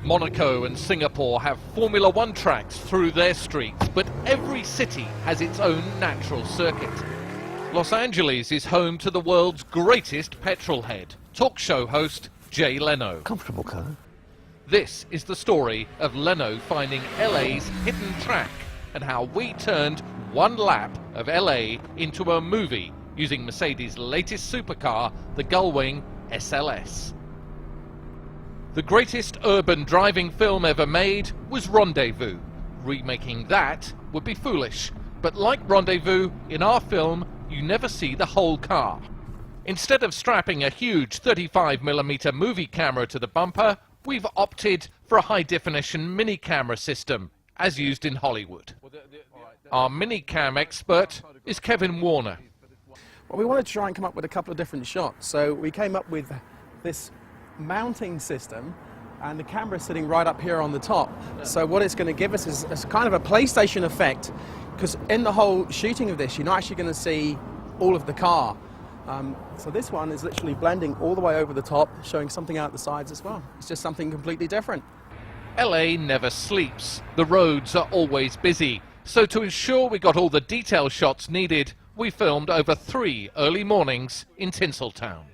Monaco and Singapore have Formula One tracks through their streets, but every city has its own natural circuit. Los Angeles is home to the world's greatest petrol head, talk show host Jay Leno. Comfortable car. This is the story of Leno finding LA's hidden track and how we turned one lap of LA into a movie using Mercedes' latest supercar, the Gullwing SLS. The greatest urban driving film ever made was Rendezvous. Remaking that would be foolish. But like Rendezvous, in our film, you never see the whole car. Instead of strapping a huge 35mm movie camera to the bumper, we've opted for a high-definition mini-camera system, as used in Hollywood. Our mini-cam expert is Kevin Warner. Well, we wanted to try and come up with a couple of different shots, so we came up with this mounting system, and the camera sitting right up here on the top. So what it's going to give us is kind of a PlayStation effect, because in the whole shooting of this, you're not actually going to see all of the car. So this one is literally blending all the way over the top, showing something out the sides as well. It's just something completely different. LA never sleeps. The roads are always busy. So to ensure we got all the detail shots needed, we filmed over 3 early mornings in Tinseltown.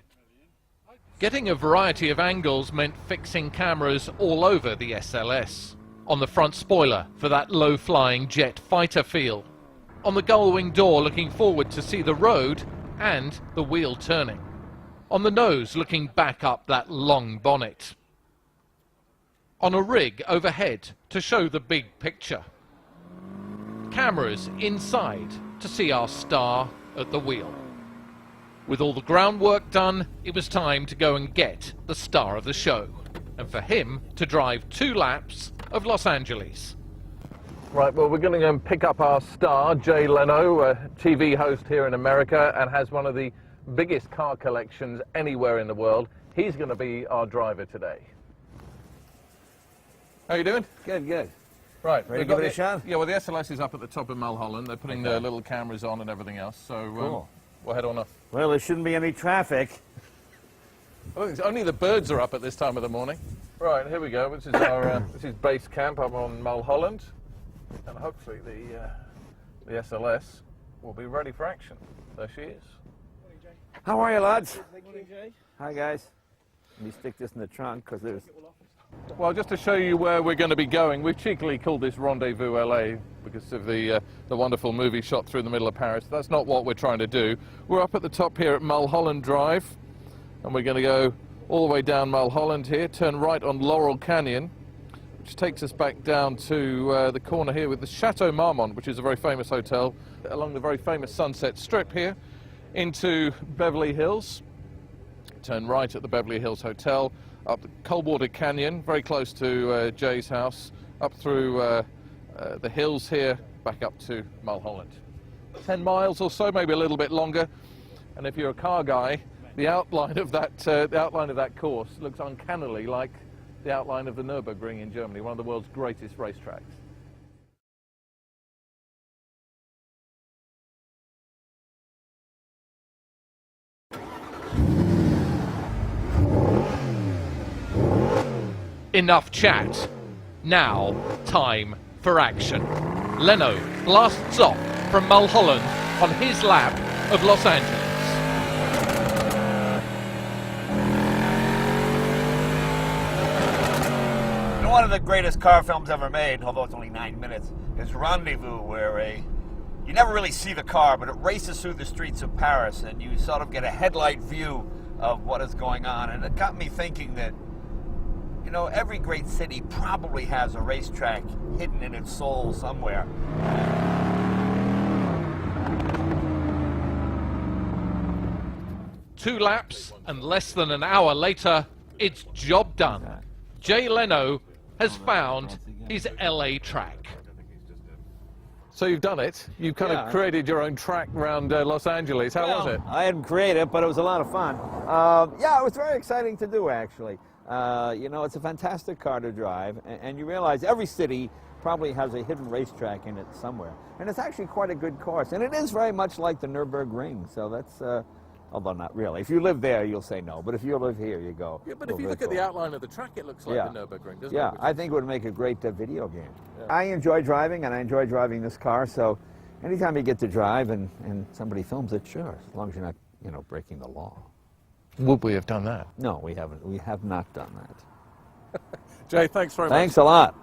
Getting a variety of angles meant fixing cameras all over the SLS. On the front spoiler for that low-flying jet fighter feel. On the gullwing door looking forward to see the road and the wheel turning. On the nose looking back up that long bonnet. On a rig overhead to show the big picture. Cameras inside to see our star at the wheel. With all the groundwork done, it was time to go and get the star of the show, and for him to drive 2 laps of Los Angeles. Right, well, we're going to go and pick up our star, Jay Leno, a TV host here in America, and has one of the biggest car collections anywhere in the world. He's going to be our driver today. How you doing? Good, good. Right, ready to give it a shot? Yeah, well, the SLS is up at the top of Mulholland. They're putting their little cameras on and everything else, so cool. We'll head on up. Well, there shouldn't be any traffic. Oh, only the birds are up at this time of the morning. Right, here we go. This is our this is base camp up on Mulholland, and hopefully the SLS will be ready for action. There she is. Morning, Jay. How are you, lads? Morning, Jay. Hi, guys. Let me stick this in the trunk because there's... Well, just to show you where we're going to be going, we've cheekily called this Rendezvous LA because of the wonderful movie shot through the middle of Paris. That's not what we're trying to do. We're up at the top here at Mulholland Drive, and we're going to go all the way down Mulholland here, turn right on Laurel Canyon, which takes us back down to the corner here with the Chateau Marmont, which is a very famous hotel, along the very famous Sunset Strip here, into Beverly Hills. Turn right at the Beverly Hills Hotel, up the Coldwater Canyon, very close to Jay's house, up through the hills here, back up to Mulholland. 10 miles or so, maybe a little bit longer. And if you're a car guy, the outline of that course looks uncannily like the outline of the Nürburgring in Germany, one of the world's greatest racetracks. Enough chat. Now, time for action. Leno blasts off from Mulholland on his lap of Los Angeles. One of the greatest car films ever made, although it's only 9 minutes, is Rendezvous, where you never really see the car, but it races through the streets of Paris, and you sort of get a headlight view of what is going on. And it got me thinking that, you know, every great city probably has a racetrack hidden in its soul somewhere. Two laps, and less than an hour later, it's job done. Jay Leno has found his LA track. So you've done it. You've kind of created your own track around Los Angeles. How was it? I hadn't created it, but it was a lot of fun. Yeah, it was very exciting to do, actually. You know, it's a fantastic car to drive, and you realize every city probably has a hidden racetrack in it somewhere. And it's actually quite a good course, and it is very much like the Nürburgring, so Although not really. If you live there, you'll say no. But if you live here, you go. Yeah, but go if you look at the virtual. outline of the track, it looks like Yeah. the Nürburgring, doesn't Yeah, it? I think it would make a great video game. Yeah. I enjoy driving, and I enjoy driving this car. So, anytime you get to drive and somebody films it, sure, as long as you're not, you know, breaking the law. Would we have done that? No, we haven't. We have not done that. Jay, thanks very much. Thanks a lot.